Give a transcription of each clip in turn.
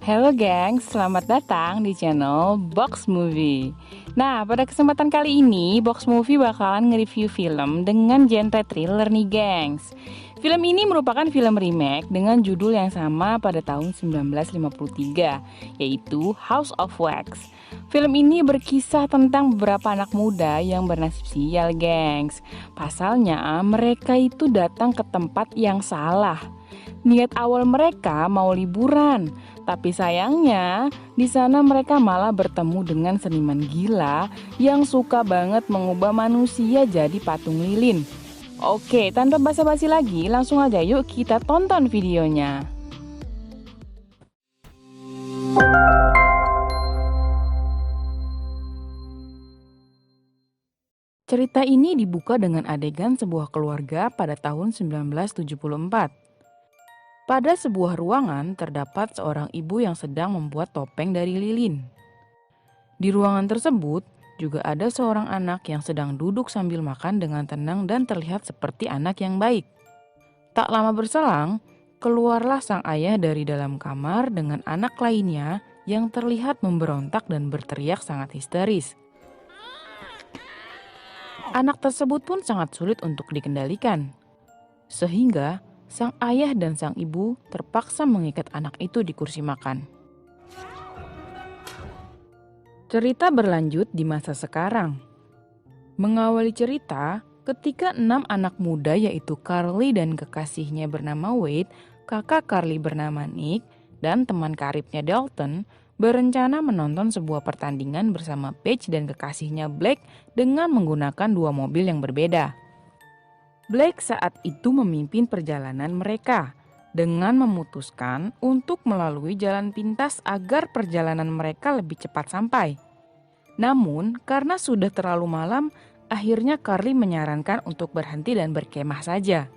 Halo gengs, selamat datang di channel Box Movie. Nah, pada kesempatan kali ini Box Movie bakalan nge-review film dengan genre thriller nih gengs. Film ini merupakan film remake dengan judul yang sama pada tahun 1953, yaitu House of Wax. Film ini berkisah tentang beberapa anak muda yang bernasib sial gengs. Pasalnya mereka itu datang ke tempat yang salah. Niat awal mereka mau liburan, tapi sayangnya di sana mereka malah bertemu dengan seniman gila yang suka banget mengubah manusia jadi patung lilin. Oke, tanpa basa-basi lagi, langsung aja yuk kita tonton videonya. Cerita ini dibuka dengan adegan sebuah keluarga pada tahun 1974. Pada sebuah ruangan terdapat seorang ibu yang sedang membuat topeng dari lilin. Di ruangan tersebut juga ada seorang anak yang sedang duduk sambil makan dengan tenang dan terlihat seperti anak yang baik. Tak lama berselang, keluarlah sang ayah dari dalam kamar dengan anak lainnya yang terlihat memberontak dan berteriak sangat histeris. Anak tersebut pun sangat sulit untuk dikendalikan, sehingga sang ayah dan sang ibu terpaksa mengikat anak itu di kursi makan. Cerita berlanjut di masa sekarang. Mengawali cerita, ketika 6 anak muda yaitu Carly dan kekasihnya bernama Wade, kakak Carly bernama Nick, dan teman karibnya Dalton berencana menonton sebuah pertandingan bersama Paige dan kekasihnya Blake dengan menggunakan 2 mobil yang berbeda. Blake saat itu memimpin perjalanan mereka dengan memutuskan untuk melalui jalan pintas agar perjalanan mereka lebih cepat sampai. Namun, karena sudah terlalu malam, akhirnya Carly menyarankan untuk berhenti dan berkemah saja.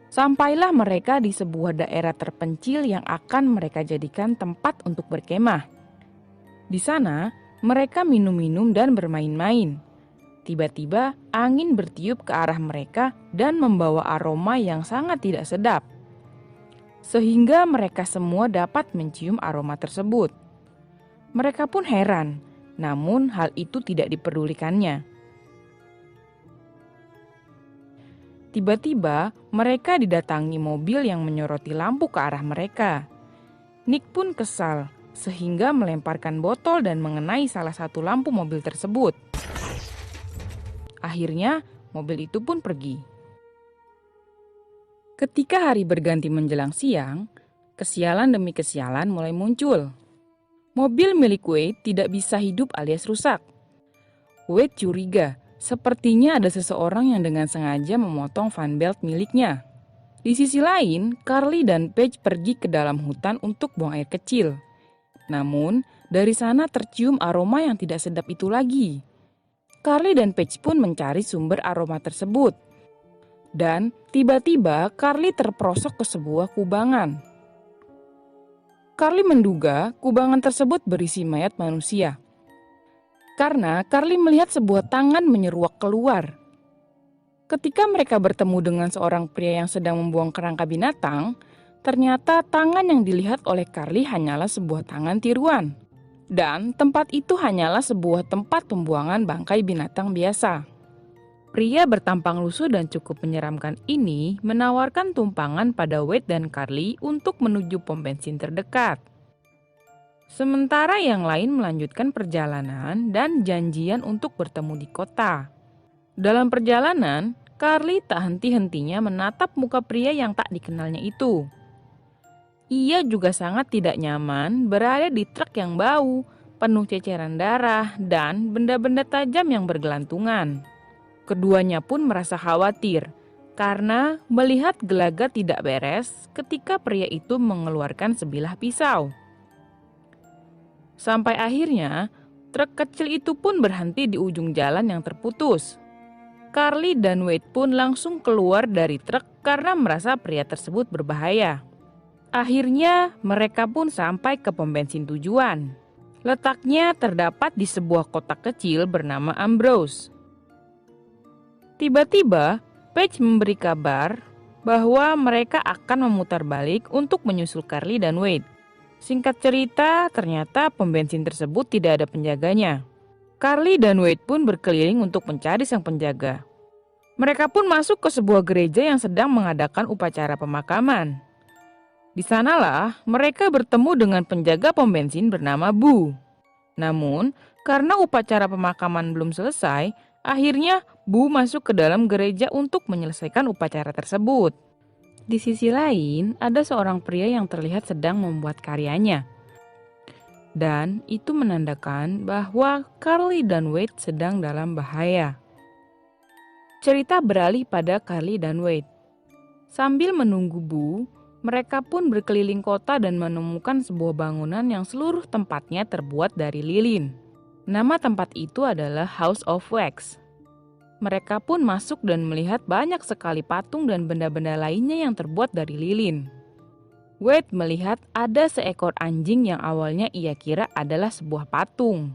Sampailah mereka di sebuah daerah terpencil yang akan mereka jadikan tempat untuk berkemah. Di sana, mereka minum-minum dan bermain-main. Tiba-tiba angin bertiup ke arah mereka dan membawa aroma yang sangat tidak sedap. Sehingga mereka semua dapat mencium aroma tersebut. Mereka pun heran, namun hal itu tidak diperdulikannya. Tiba-tiba mereka didatangi mobil yang menyoroti lampu ke arah mereka. Nick pun kesal, sehingga melemparkan botol dan mengenai salah satu lampu mobil tersebut. Akhirnya, mobil itu pun pergi. Ketika hari berganti menjelang siang, kesialan demi kesialan mulai muncul. Mobil milik Wade tidak bisa hidup alias rusak. Wade curiga, sepertinya ada seseorang yang dengan sengaja memotong fan belt miliknya. Di sisi lain, Carly dan Paige pergi ke dalam hutan untuk buang air kecil. Namun, dari sana tercium aroma yang tidak sedap itu lagi. Carly dan Paige pun mencari sumber aroma tersebut. Dan tiba-tiba Carly terperosok ke sebuah kubangan. Carly menduga kubangan tersebut berisi mayat manusia. Karena Carly melihat sebuah tangan menyeruak keluar. Ketika mereka bertemu dengan seorang pria yang sedang membuang kerangka binatang, ternyata tangan yang dilihat oleh Carly hanyalah sebuah tangan tiruan. Dan tempat itu hanyalah sebuah tempat pembuangan bangkai binatang biasa. Pria bertampang lusuh dan cukup menyeramkan ini menawarkan tumpangan pada Wade dan Carly untuk menuju pom bensin terdekat. Sementara yang lain melanjutkan perjalanan dan janjian untuk bertemu di kota. Dalam perjalanan, Carly tak henti-hentinya menatap muka pria yang tak dikenalnya itu. Ia juga sangat tidak nyaman berada di truk yang bau, penuh ceceran darah, dan benda-benda tajam yang bergelantungan. Keduanya pun merasa khawatir karena melihat gelagat tidak beres ketika pria itu mengeluarkan sebilah pisau. Sampai akhirnya, truk kecil itu pun berhenti di ujung jalan yang terputus. Carly dan Wade pun langsung keluar dari truk karena merasa pria tersebut berbahaya. Akhirnya, mereka pun sampai ke pom bensin tujuan. Letaknya terdapat di sebuah kota kecil bernama Ambrose. Tiba-tiba, Paige memberi kabar bahwa mereka akan memutar balik untuk menyusul Carly dan Wade. Singkat cerita, ternyata pom bensin tersebut tidak ada penjaganya. Carly dan Wade pun berkeliling untuk mencari sang penjaga. Mereka pun masuk ke sebuah gereja yang sedang mengadakan upacara pemakaman. Di sanalah mereka bertemu dengan penjaga pom bensin bernama Bu. Namun, karena upacara pemakaman belum selesai, akhirnya Bu masuk ke dalam gereja untuk menyelesaikan upacara tersebut. Di sisi lain, ada seorang pria yang terlihat sedang membuat karyanya. Dan itu menandakan bahwa Carly dan Wade sedang dalam bahaya. Cerita beralih pada Carly dan Wade. Sambil menunggu Bu, mereka pun berkeliling kota dan menemukan sebuah bangunan yang seluruh tempatnya terbuat dari lilin. Nama tempat itu adalah House of Wax. Mereka pun masuk dan melihat banyak sekali patung dan benda-benda lainnya yang terbuat dari lilin. Wade melihat ada seekor anjing yang awalnya ia kira adalah sebuah patung.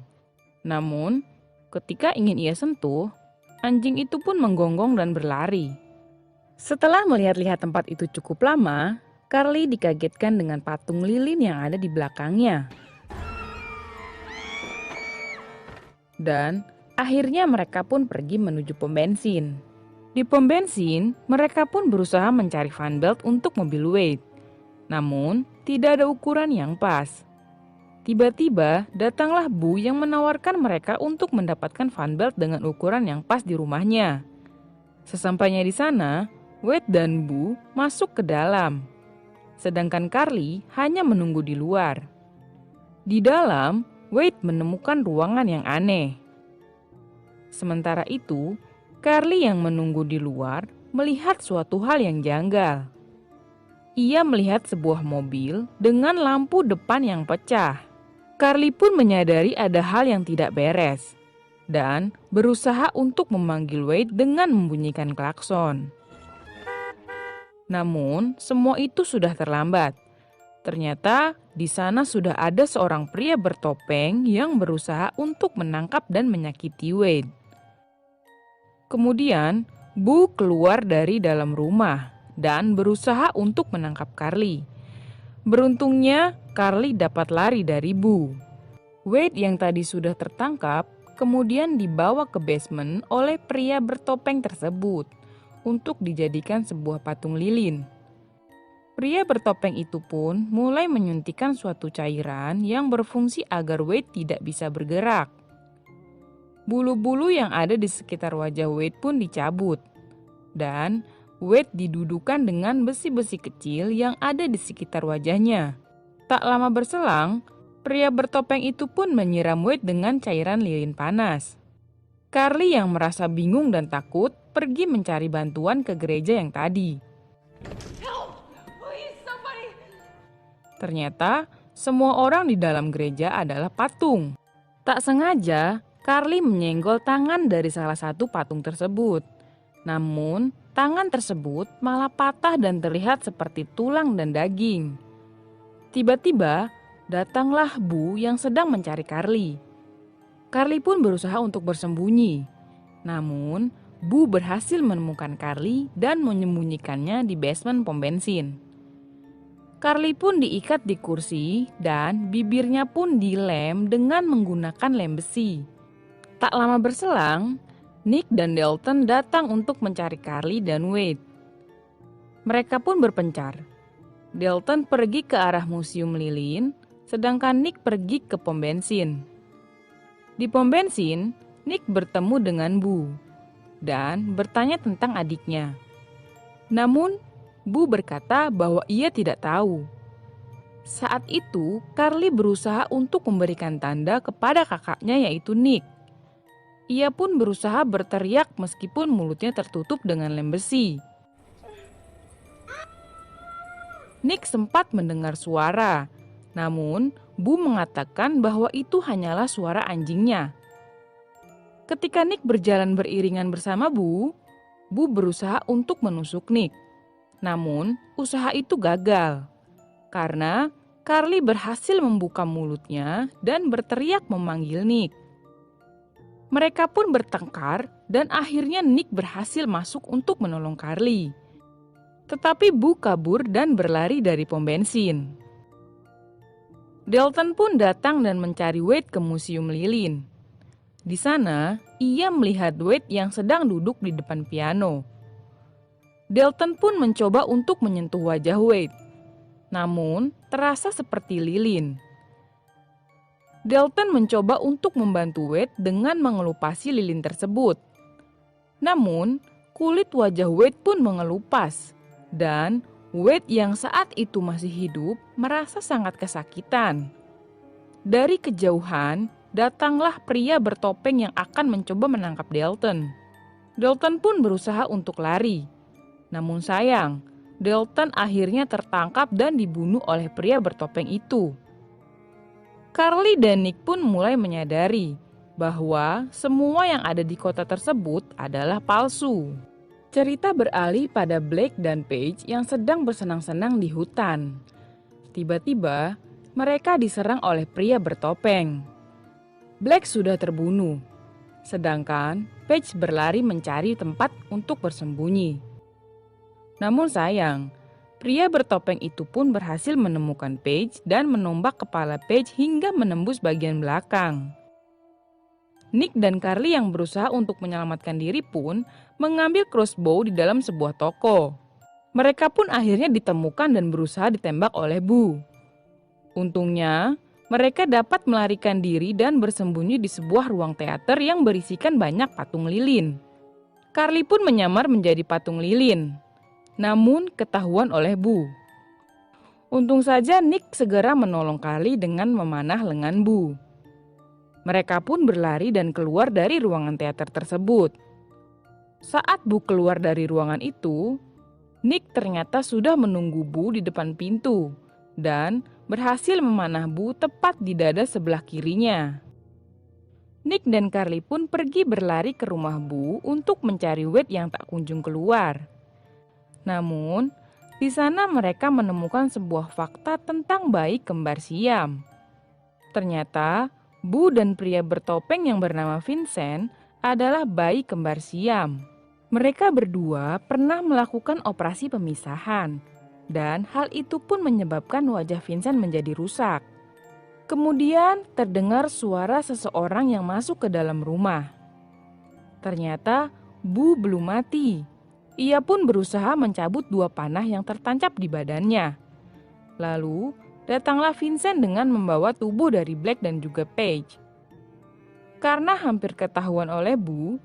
Namun, ketika ingin ia sentuh, anjing itu pun menggonggong dan berlari. Setelah melihat-lihat tempat itu cukup lama, Carly dikagetkan dengan patung lilin yang ada di belakangnya. Dan akhirnya mereka pun pergi menuju pom bensin. Di pom bensin, mereka pun berusaha mencari fan belt untuk mobil Wade. Namun, tidak ada ukuran yang pas. Tiba-tiba, datanglah Bu yang menawarkan mereka untuk mendapatkan fan belt dengan ukuran yang pas di rumahnya. Sesampainya di sana, Wade dan Bu masuk ke dalam. Sedangkan Carly hanya menunggu di luar. Di dalam, Wade menemukan ruangan yang aneh. Sementara itu, Carly yang menunggu di luar melihat suatu hal yang janggal. Ia melihat sebuah mobil dengan lampu depan yang pecah. Carly pun menyadari ada hal yang tidak beres dan berusaha untuk memanggil Wade dengan membunyikan klakson. Namun, semua itu sudah terlambat. Ternyata di sana sudah ada seorang pria bertopeng yang berusaha untuk menangkap dan menyakiti Wade. Kemudian, Bu keluar dari dalam rumah dan berusaha untuk menangkap Carly. Beruntungnya, Carly dapat lari dari Bu. Wade yang tadi sudah tertangkap, kemudian dibawa ke basement oleh pria bertopeng tersebut untuk dijadikan sebuah patung lilin. Pria bertopeng itu pun mulai menyuntikkan suatu cairan yang berfungsi agar Wade tidak bisa bergerak. Bulu-bulu yang ada di sekitar wajah Wade pun dicabut, dan Wade didudukan dengan besi-besi kecil yang ada di sekitar wajahnya. Tak lama berselang, pria bertopeng itu pun menyiram Wade dengan cairan lilin panas. Carly yang merasa bingung dan takut pergi mencari bantuan ke gereja yang tadi. Ternyata, semua orang di dalam gereja adalah patung. Tak sengaja, Carly menyenggol tangan dari salah satu patung tersebut. Namun, tangan tersebut malah patah dan terlihat seperti tulang dan daging. Tiba-tiba, datanglah Bu yang sedang mencari Carly. Carly pun berusaha untuk bersembunyi. Namun, Bu berhasil menemukan Carly dan menyembunyikannya di basement pom bensin. Carly pun diikat di kursi dan bibirnya pun dilem dengan menggunakan lem besi. Tak lama berselang, Nick dan Dalton datang untuk mencari Carly dan Wade. Mereka pun berpencar. Dalton pergi ke arah museum lilin, sedangkan Nick pergi ke pom bensin. Di pom bensin, Nick bertemu dengan Bu dan bertanya tentang adiknya. Namun, Bu berkata bahwa ia tidak tahu. Saat itu, Carly berusaha untuk memberikan tanda kepada kakaknya yaitu Nick. Ia pun berusaha berteriak meskipun mulutnya tertutup dengan lem besi. Nick sempat mendengar suara, namun Bu mengatakan bahwa itu hanyalah suara anjingnya. Ketika Nick berjalan beriringan bersama Bu berusaha untuk menusuk Nick. Namun, usaha itu gagal karena Carly berhasil membuka mulutnya dan berteriak memanggil Nick. Mereka pun bertengkar dan akhirnya Nick berhasil masuk untuk menolong Carly. Tetapi Bu kabur dan berlari dari pom bensin. Dalton pun datang dan mencari Wade ke Museum Lilin. Di sana, ia melihat Wade yang sedang duduk di depan piano. Dalton pun mencoba untuk menyentuh wajah Wade, namun terasa seperti lilin. Dalton mencoba untuk membantu Wade dengan mengelupasi lilin tersebut. Namun, kulit wajah Wade pun mengelupas, dan Wade yang saat itu masih hidup merasa sangat kesakitan. Dari kejauhan, datanglah pria bertopeng yang akan mencoba menangkap Dalton. Dalton pun berusaha untuk lari. Namun sayang, Dalton akhirnya tertangkap dan dibunuh oleh pria bertopeng itu. Carly dan Nick pun mulai menyadari bahwa semua yang ada di kota tersebut adalah palsu. Cerita beralih pada Blake dan Paige yang sedang bersenang-senang di hutan. Tiba-tiba, mereka diserang oleh pria bertopeng. Blake sudah terbunuh, sedangkan Paige berlari mencari tempat untuk bersembunyi. Namun sayang, pria bertopeng itu pun berhasil menemukan Paige dan menombak kepala Paige hingga menembus bagian belakang. Nick dan Carly yang berusaha untuk menyelamatkan diri pun mengambil crossbow di dalam sebuah toko. Mereka pun akhirnya ditemukan dan berusaha ditembak oleh Boo. Untungnya, mereka dapat melarikan diri dan bersembunyi di sebuah ruang teater yang berisikan banyak patung lilin. Carly pun menyamar menjadi patung lilin, namun ketahuan oleh Boo. Untung saja Nick segera menolong Carly dengan memanah lengan Boo. Mereka pun berlari dan keluar dari ruangan teater tersebut. Saat Boo keluar dari ruangan itu, Nick ternyata sudah menunggu Boo di depan pintu dan berhasil memanah Boo tepat di dada sebelah kirinya. Nick dan Carly pun pergi berlari ke rumah Boo untuk mencari Wade yang tak kunjung keluar. Namun, di sana mereka menemukan sebuah fakta tentang bayi kembar Siam. Ternyata, Boo dan pria bertopeng yang bernama Vincent adalah bayi kembar Siam. Mereka berdua pernah melakukan operasi pemisahan, dan hal itu pun menyebabkan wajah Vincent menjadi rusak. Kemudian terdengar suara seseorang yang masuk ke dalam rumah. Ternyata, Boo belum mati. Ia pun berusaha mencabut dua panah yang tertancap di badannya. Lalu, datanglah Vincent dengan membawa tubuh dari Blake dan juga Paige. Karena hampir ketahuan oleh Boo,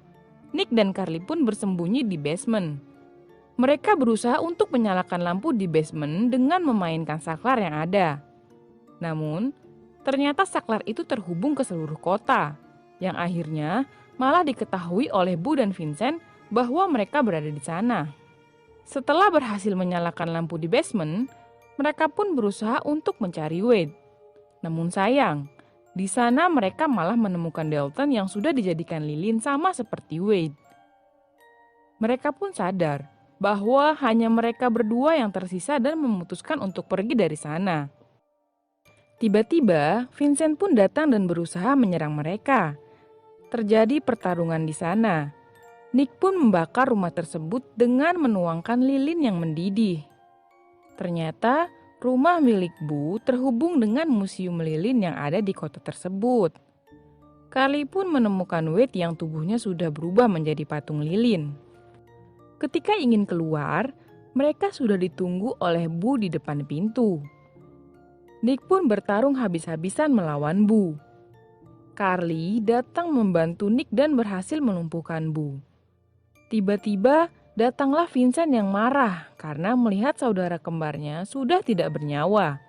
Nick dan Carly pun bersembunyi di basement. Mereka berusaha untuk menyalakan lampu di basement dengan memainkan saklar yang ada. Namun, ternyata saklar itu terhubung ke seluruh kota, yang akhirnya malah diketahui oleh Boo dan Vincent bahwa mereka berada di sana. Setelah berhasil menyalakan lampu di basement, mereka pun berusaha untuk mencari Wade. Namun sayang, di sana mereka malah menemukan Dalton yang sudah dijadikan lilin sama seperti Wade. Mereka pun sadar bahwa hanya mereka berdua yang tersisa dan memutuskan untuk pergi dari sana. Tiba-tiba, Vincent pun datang dan berusaha menyerang mereka. Terjadi pertarungan di sana. Nick pun membakar rumah tersebut dengan menuangkan lilin yang mendidih. Ternyata rumah milik Boo terhubung dengan museum lilin yang ada di kota tersebut. Carly pun menemukan Wade yang tubuhnya sudah berubah menjadi patung lilin. Ketika ingin keluar, mereka sudah ditunggu oleh Boo di depan pintu. Nick pun bertarung habis-habisan melawan Boo. Carly datang membantu Nick dan berhasil melumpuhkan Boo. Tiba-tiba datanglah Vincent yang marah karena melihat saudara kembarnya sudah tidak bernyawa.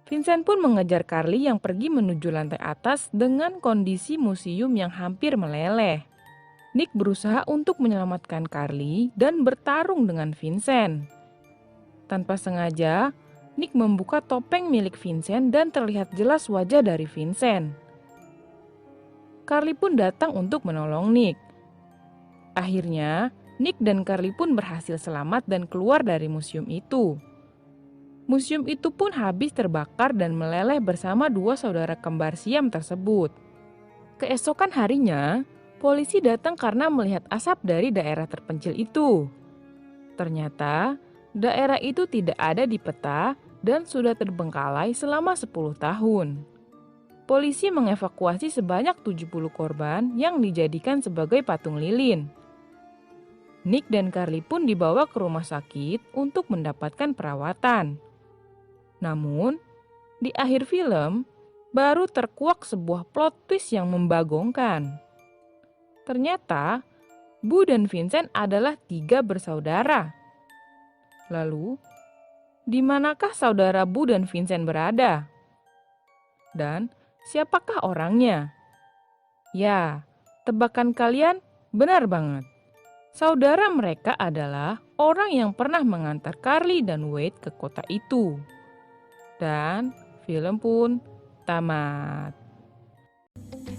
Vincent pun mengejar Carly yang pergi menuju lantai atas dengan kondisi museum yang hampir meleleh. Nick berusaha untuk menyelamatkan Carly dan bertarung dengan Vincent. Tanpa sengaja, Nick membuka topeng milik Vincent dan terlihat jelas wajah dari Vincent. Carly pun datang untuk menolong Nick. Akhirnya, Nick dan Carly pun berhasil selamat dan keluar dari museum itu. Museum itu pun habis terbakar dan meleleh bersama dua saudara kembar Siam tersebut. Keesokan harinya, polisi datang karena melihat asap dari daerah terpencil itu. Ternyata, daerah itu tidak ada di peta dan sudah terbengkalai selama 10 tahun. Polisi mengevakuasi sebanyak 70 korban yang dijadikan sebagai patung lilin. Nick dan Carly pun dibawa ke rumah sakit untuk mendapatkan perawatan. Namun, di akhir film, baru terkuak sebuah plot twist yang membagongkan. Ternyata, Bu dan Vincent adalah 3 bersaudara. Lalu, di manakah saudara Bu dan Vincent berada? Dan siapakah orangnya? Ya, tebakan kalian benar banget. Saudara mereka adalah orang yang pernah mengantar Carly dan Wade ke kota itu. Dan film pun tamat.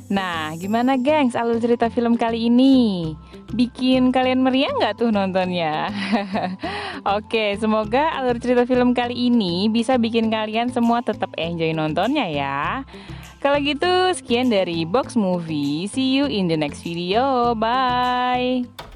Nah, gimana gengs alur cerita film kali ini? Bikin kalian meriah nggak tuh nontonnya? Oke, semoga alur cerita film kali ini bisa bikin kalian semua tetap enjoy nontonnya ya. Kalau gitu, sekian dari Box Movie. See you in the next video. Bye!